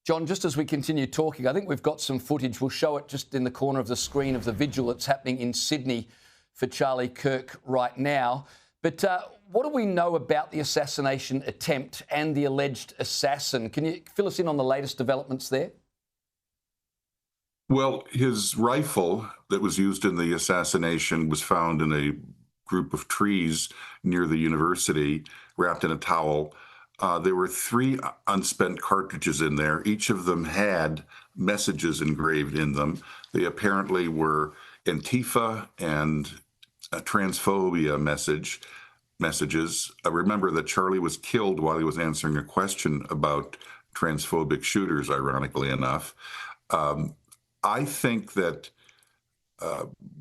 John, just as we continue talking, I think we've got some footage. We'll show it just in the corner of the screen of the vigil that's happening in Sydney for Charlie Kirk right now. But what do we know about the assassination attempt and the alleged assassin? Can you fill us in on the latest developments there? Well, his rifle that was used in the assassination was found in a group of trees near the university, wrapped in a towel. There were 3 unspent cartridges in there. Each of them had messages engraved in them. They apparently were Antifa and a transphobia messages. I remember that Charlie was killed while he was answering a question about transphobic shooters, ironically enough. I think that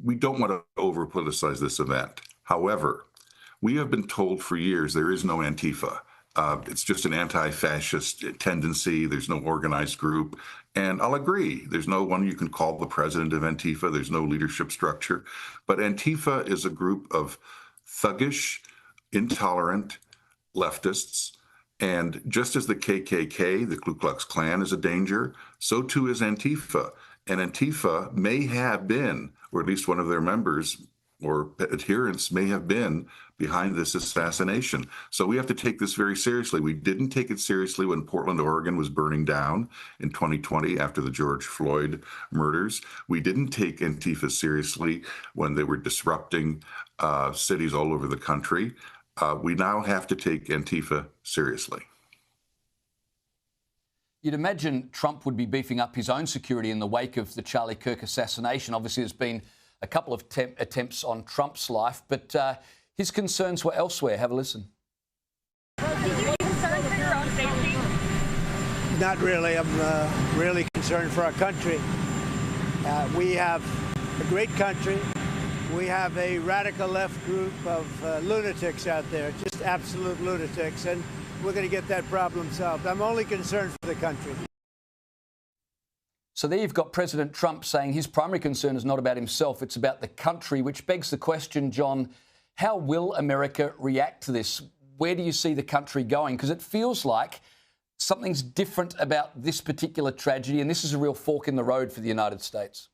we don't want to over-politicize this event. However, we have been told for years there is no Antifa. It's just an anti-fascist tendency. There's no organized group. And I'll agree, there's no one you can call the president of Antifa. There's no leadership structure. But Antifa is a group of thuggish, intolerant leftists. And just as the KKK, the Ku Klux Klan, is a danger, so too is Antifa. And Antifa may have been, or at least one of their members or adherents may have been behind this assassination. So we have to take this very seriously. We didn't take it seriously when Portland, Oregon was burning down in 2020 after the George Floyd murders. We didn't take Antifa seriously when they were disrupting cities all over the country. We now have to take Antifa seriously. You'd imagine Trump would be beefing up his own security in the wake of the Charlie Kirk assassination. Obviously, there's been a couple of attempts on Trump's life, but his concerns were elsewhere. Have a listen. Are you concerned for your own safety? Not really. I'm really concerned for our country. We have a great country. We have a radical left group of lunatics out there, just absolute lunatics, and we're going to get that problem solved. I'm only concerned for the country. So there you've got President Trump saying his primary concern is not about himself, it's about the country, which begs the question, John, how will America react to this? Where do you see the country going? Because it feels like something's different about this particular tragedy, and this is a real fork in the road for the United States.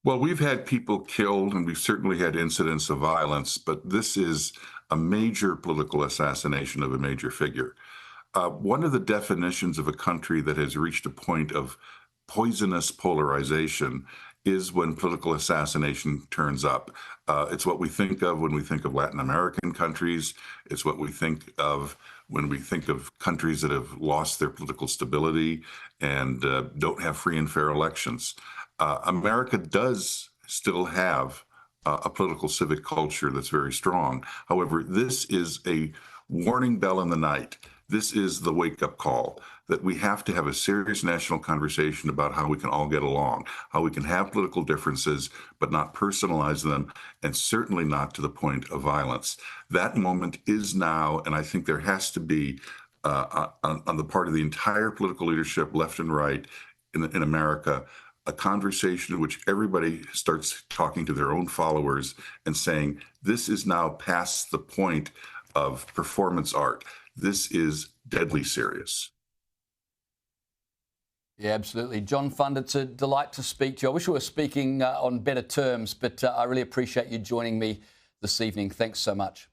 Well, we've had people killed, and we've certainly had incidents of violence, but this is a major political assassination of a major figure. One of the definitions of a country that has reached a point of poisonous polarization is when political assassination turns up. It's what we think of when we think of Latin American countries. It's what we think of when we think of countries that have lost their political stability and don't have free and fair elections. America does still have a political civic culture that's very strong. However, this is a warning bell in the night. This is the wake-up call that we have to have a serious national conversation about how we can all get along, how we can have political differences, but not personalize them, and certainly not to the point of violence. That moment is now, and I think there has to be, on the part of the entire political leadership, left and right, in America, a conversation in which everybody starts talking to their own followers and saying, this is now past the point of performance art. This is deadly serious. Yeah, absolutely. John Fund, it's a delight to speak to you. I wish we were speaking on better terms, but I really appreciate you joining me this evening. Thanks so much.